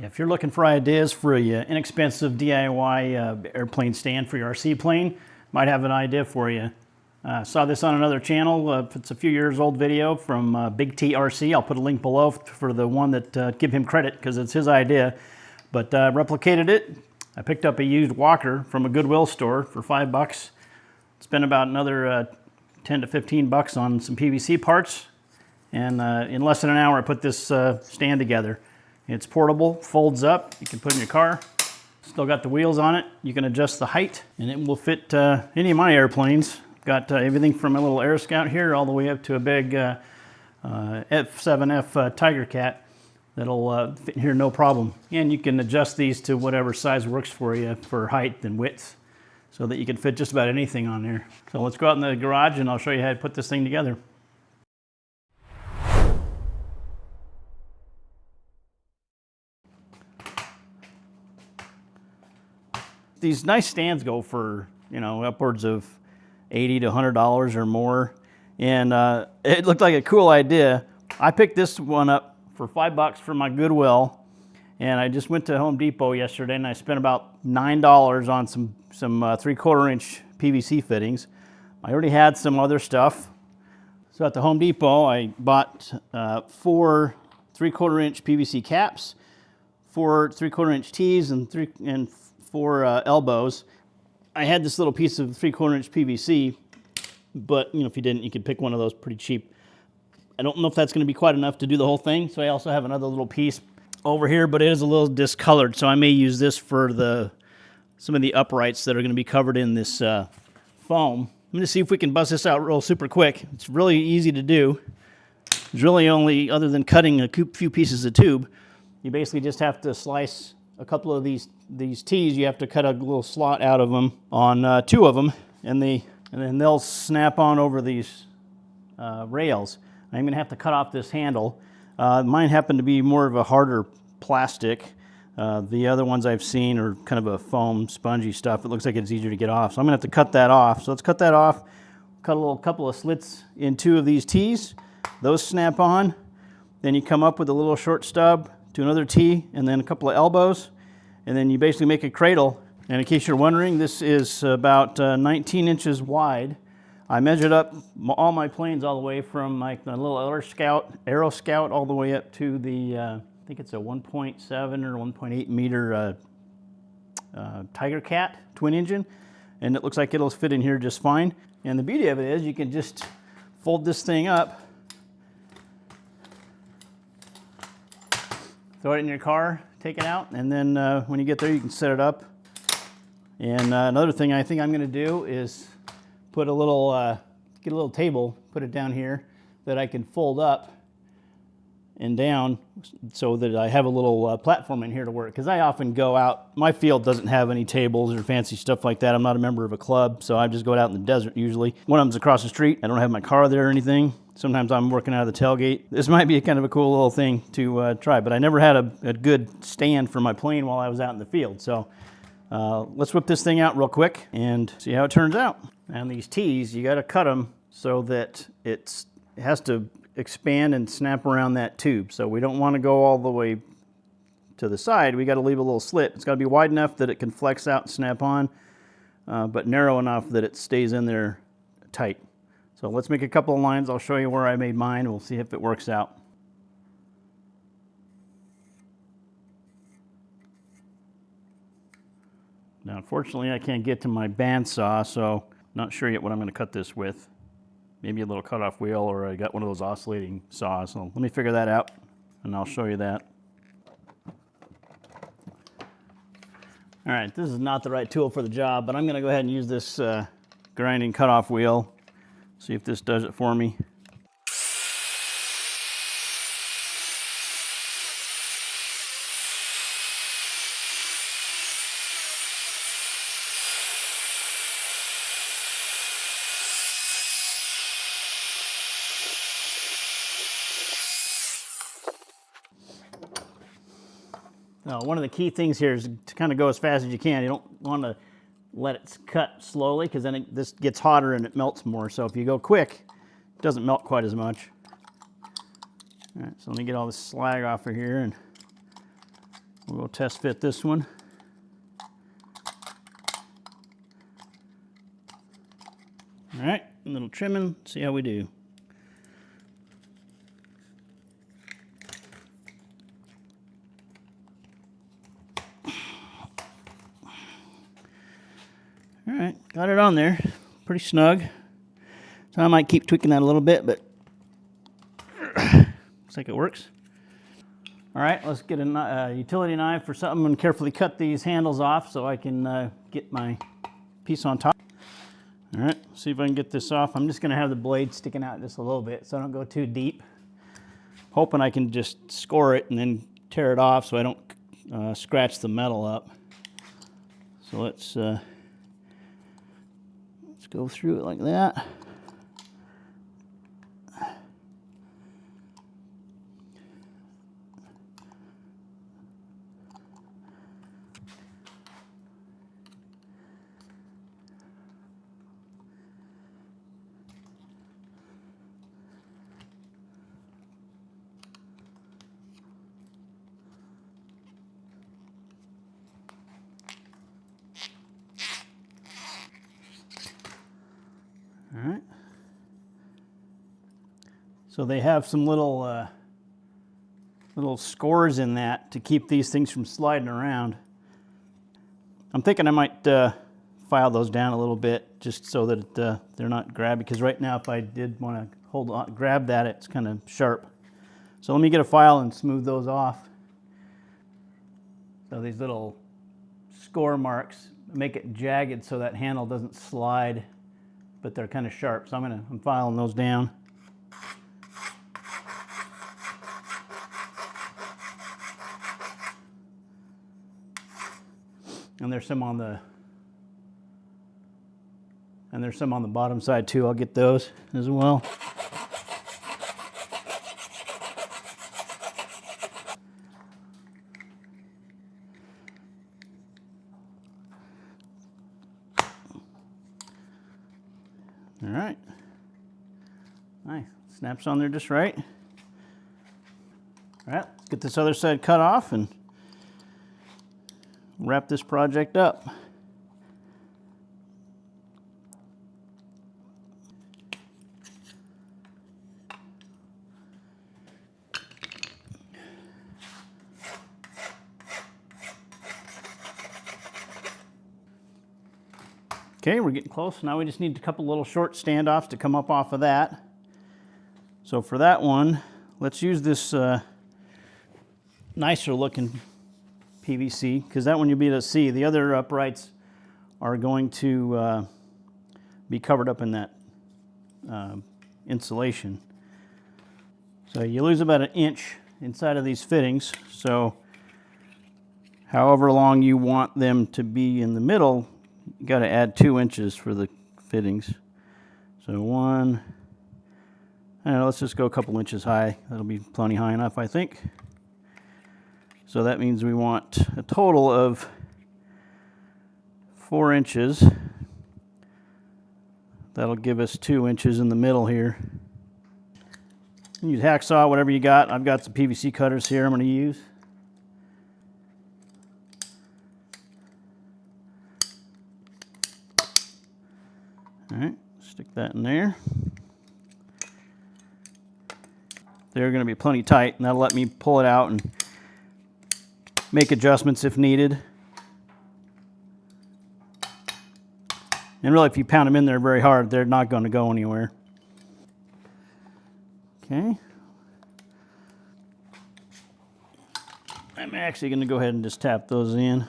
If you're looking for ideas for an inexpensive DIY airplane stand for your RC plane, might have an idea for you. Saw this on another channel. It's a few years old video from Big T RC. I'll put a link below for the one that give him credit because it's his idea. But replicated it. I picked up a used walker from a Goodwill store for $5. Spent about another 10 to 15 bucks on some PVC parts. And in less than an hour I put this stand together. It's portable, folds up, you can put in your car. Still got the wheels on it. You can adjust the height and it will fit any of my airplanes. Got everything from a little Air Scout here all the way up to a big F7F Tiger Cat that'll fit in here no problem. And you can adjust these to whatever size works for you for height and width so that you can fit just about anything on there. So let's go out in the garage and I'll show you how to put this thing together. These nice stands go for, upwards of $80 to $100 or more. And it looked like a cool idea. I picked this one up for $5 from my Goodwill. And I just went to Home Depot yesterday and I spent about $9 on some 3/4 inch PVC fittings. I already had some other stuff. So at the Home Depot, I bought 4 3/4 inch PVC caps, 4 3/4 inch tees, and 4 elbows. I had this little piece of 3/4 inch PVC, but if you didn't, you could pick one of those pretty cheap. I don't know if that's going to be quite enough to do the whole thing, so I also have another little piece over here, but it is a little discolored, so I may use this for some of the uprights that are going to be covered in this foam. I'm going to see if we can bust this out real super quick. It's really easy to do. It's really only, other than cutting a few pieces of tube, you basically just have to slice a couple of these tees. You have to cut a little slot out of them on 2 of them, and then they'll snap on over these rails. I'm going to have to cut off this handle. Mine happened to be more of a harder plastic. The other ones I've seen are kind of a foam, spongy stuff. It looks like it's easier to get off, so I'm going to have to cut that off. So let's cut that off. Cut a couple of slits in 2 of these tees. Those snap on. Then you come up with a little short stub to another tee, and then a couple of elbows, and then you basically make a cradle. And in case you're wondering, this is about 19 inches wide. I measured up all my planes all the way from my little Aero Scout all the way up to the, I think it's a 1.7 or 1.8 meter Tiger Cat twin engine, and it looks like it'll fit in here just fine. And the beauty of it is you can just fold this thing up, throw it in your car, take it out, and then when you get there you can set it up. And another thing I think I'm going to do is put a little, get a little table, put it down here that I can fold up and down so that I have a little platform in here to work. Because I often go out, my field doesn't have any tables or fancy stuff like that. I'm not a member of a club, so I just go out in the desert usually. One of them's across the street. I don't have my car there or anything. Sometimes I'm working out of the tailgate. This might be kind of a cool little thing to try, but I never had a good stand for my plane while I was out in the field. So let's whip this thing out real quick and see how it turns out. And these tees, you got to cut them so that it has to expand and snap around that tube. So we don't want to go all the way to the side. We got to leave a little slit. It's got to be wide enough that it can flex out and snap on, but narrow enough that it stays in there tight. So let's make a couple of lines. I'll show you where I made mine. We'll see if it works out. Now, unfortunately, I can't get to my bandsaw, so not sure yet what I'm going to cut this with. Maybe a little cutoff wheel, or I got one of those oscillating saws. So let me figure that out, and I'll show you that. All right, this is not the right tool for the job, but I'm going to go ahead and use this grinding cutoff wheel. See if this does it for me. Now, one of the key things here is to kind of go as fast as you can. You don't want to let it cut slowly because then this gets hotter and it melts more. So if you go quick, it doesn't melt quite as much. All right, so let me get all this slag off of here and We'll go test fit this one. All right, a little trimming, see how we do. All right, got it on there, pretty snug. So I might keep tweaking that a little bit, but looks like it works. All right, let's get a utility knife or something and carefully cut these handles off so I can get my piece on top. All right, see if I can get this off. I'm just gonna have the blade sticking out just a little bit so I don't go too deep. Hoping I can just score it and then tear it off so I don't scratch the metal up. So let's go through it like that. All right. So they have some little scores in that to keep these things from sliding around. I'm thinking I might file those down a little bit just so that they're not grabbed, because right now if I did want to grab that, it's kind of sharp. So let me get a file and smooth those off. So these little score marks make it jagged so that handle doesn't slide, but they're kind of sharp. So I'm filing those down. And there's some on the bottom side too. I'll get those as well. All right. Nice. Snaps on there just right. All right, let's get this other side cut off and wrap this project up. Okay, we're getting close. Now we just need a couple little short standoffs to come up off of that. So for that one, let's use this nicer looking PVC, because that one you'll be able to see. The other uprights are going to be covered up in that insulation. So you lose about 1 inch inside of these fittings. So however long you want them to be in the middle, you got to add 2 inches for the fittings. So one, I don't know, let's just go a couple inches high. That'll be plenty high enough, I think. So that means we want a total of 4 inches. That'll give us 2 inches in the middle here. Use hacksaw, whatever you got. I've got some PVC cutters here I'm going to use. All right, stick that in there. They're going to be plenty tight, and that'll let me pull it out and make adjustments if needed. And really, if you pound them in there very hard, they're not going to go anywhere. Okay. I'm actually going to go ahead and just tap those in.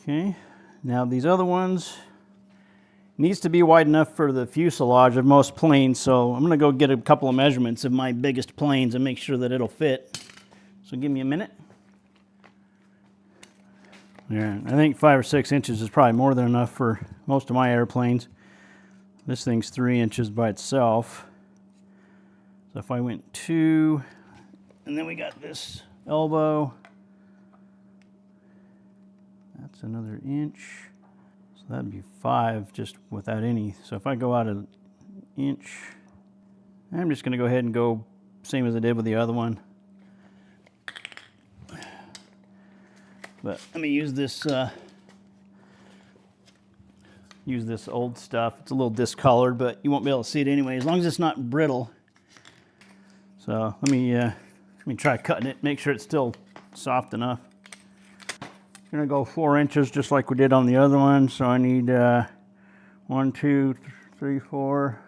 Okay, now these other ones needs to be wide enough for the fuselage of most planes, so I'm going to go get a couple of measurements of my biggest planes and make sure that it'll fit. So give me a minute. Yeah, I think 5 or 6 inches is probably more than enough for most of my airplanes. This thing's 3 inches by itself. So if I went 2 And then we got this elbow. That's another inch. So that'd be 5 just without any. So if I go out an inch, I'm just going to go ahead and go same as I did with the other one. But let me use this old stuff. It's a little discolored, but you won't be able to see it anyway, as long as it's not brittle. So let me try cutting it, make sure it's still soft enough. I'm gonna go 4 inches just like we did on the other one. So I need 1, 2, 3, 4.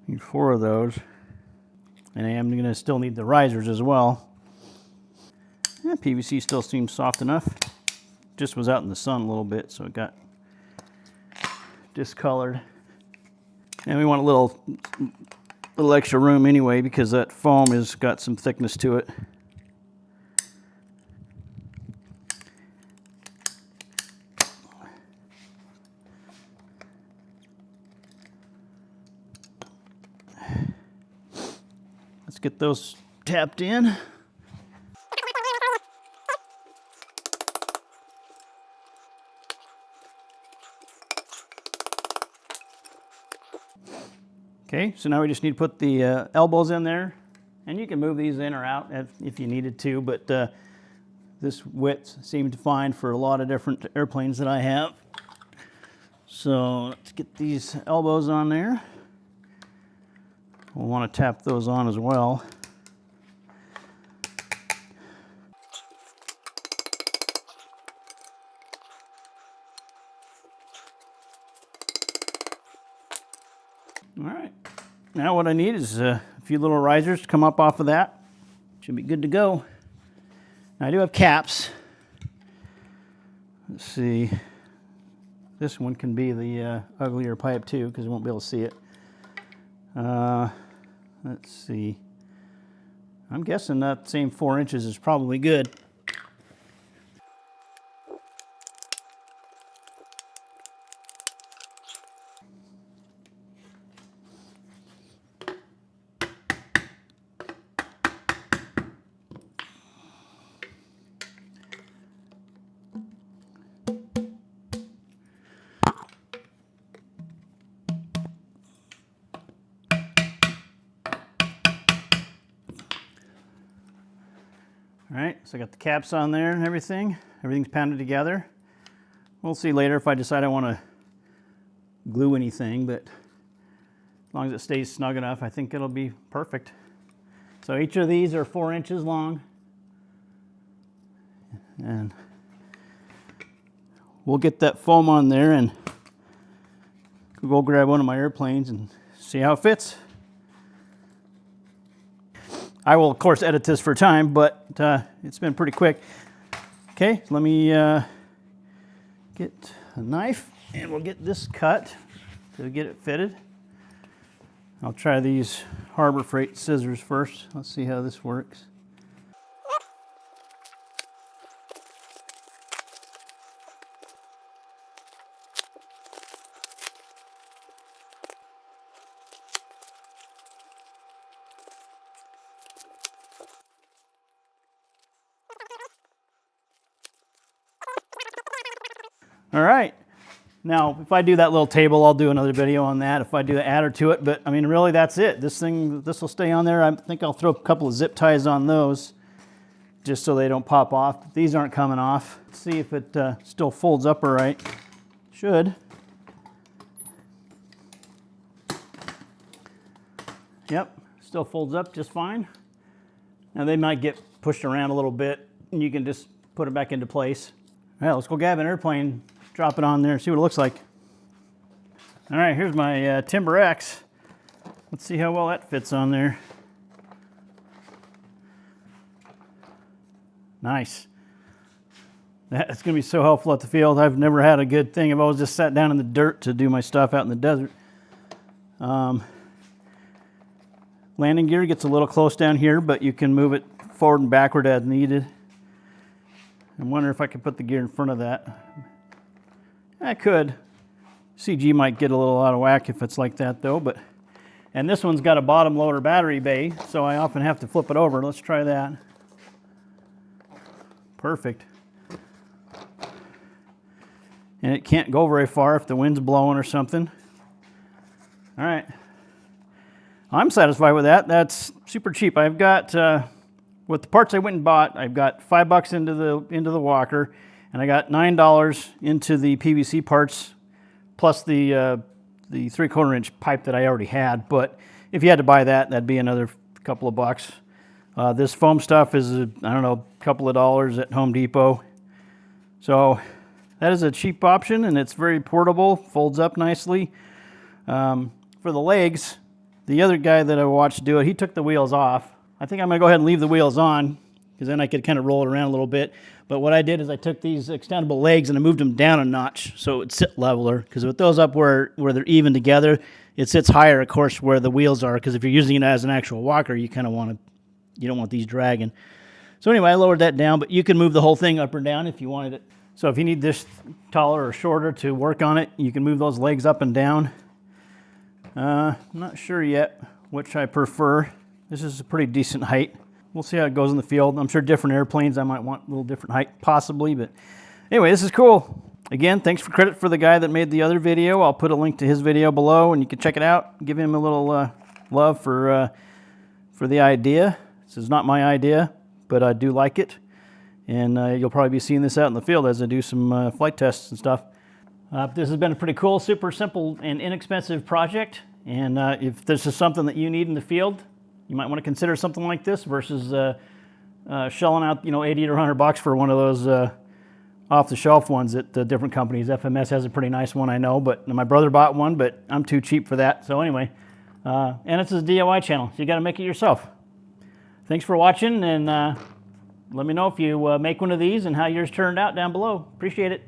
Need 4 of those. And I'm gonna still need the risers as well. Yeah, PVC still seems soft enough. Just was out in the sun a little bit, so it got discolored. And we want a little extra room anyway because that foam has got some thickness to it. Let's get those tapped in. Okay, so now we just need to put the elbows in there, and you can move these in or out if you needed to, but this width seemed fine for a lot of different airplanes that I have. So let's get these elbows on there. We'll want to tap those on as well. All right, now what I need is a few little risers to come up off of that. Should be good to go. Now I do have caps. Let's see. This one can be the uglier pipe too, because you won't be able to see it. Let's see. I'm guessing that same 4 inches is probably good. All right, so I got the caps on there and everything. Everything's pounded together. We'll see later if I decide I want to glue anything, but as long as it stays snug enough, I think it'll be perfect. So each of these are 4 inches long. And we'll get that foam on there and go grab one of my airplanes and see how it fits. I will, of course, edit this for time, but it's been pretty quick. Okay, so let me get a knife, and we'll get this cut to get it fitted. I'll try these Harbor Freight scissors first. Let's see how this works. All right, now if I do that little table, I'll do another video on that if I do add or to it, but I mean really that's it. This will stay on there. I think I'll throw a couple of zip ties on those just so they don't pop off. These aren't coming off. Let's see if it still folds up all right. Should. Yep, still folds up just fine. Now they might get pushed around a little bit and you can just put it back into place. All right, let's go grab an airplane, drop it on there and see what it looks like. All right, here's my Timber X. Let's see how well that fits on there. Nice. That's gonna be so helpful at the field. I've never had a good thing. I've always just sat down in the dirt to do my stuff out in the desert. Landing gear gets a little close down here, but you can move it forward and backward as needed. I wonder if I could put the gear in front of that. I could. CG might get a little out of whack if it's like that though, but And this one's got a bottom loader battery bay, so I often have to flip it over. Let's try that. Perfect. And it can't go very far if the wind's blowing or something. All right. I'm satisfied with that. That's super cheap. I've got, with the parts I went and bought, I've got $5 into the walker, and I got $9 into the PVC parts, plus the 3/4 inch pipe that I already had. But if you had to buy that, that'd be another couple of bucks. This foam stuff is, I don't know, a couple of dollars at Home Depot. So that is a cheap option, and it's very portable, folds up nicely. For the legs, the other guy that I watched do it, he took the wheels off. I think I'm going to go ahead and leave the wheels on, because then I could kind of roll it around a little bit. But what I did is I took these extendable legs and I moved them down a notch so it would sit leveler, because with those up where they're even together, it sits higher, of course, where the wheels are, because if you're using it as an actual walker, you kind of you don't want these dragging. So anyway, I lowered that down, but you can move the whole thing up or down if you wanted it. So if you need this taller or shorter to work on it, you can move those legs up and down. I'm not sure yet which I prefer. This is a pretty decent height. We'll see how it goes in the field. I'm sure different airplanes I might want a little different height possibly, but anyway, this is cool. Again, thanks for credit for the guy that made the other video. I'll put a link to his video below and you can check it out. Give him a little love for the idea. This is not my idea, but I do like it. And you'll probably be seeing this out in the field as I do some flight tests and stuff. This has been a pretty cool, super simple and inexpensive project. And if this is something that you need in the field, you might want to consider something like this versus shelling out, $80 or $100 for one of those off-the-shelf ones at different companies. FMS has a pretty nice one, I know, but my brother bought one, but I'm too cheap for that. So anyway, and it's a DIY channel, so you got to make it yourself. Thanks for watching, and let me know if you make one of these and how yours turned out down below. Appreciate it.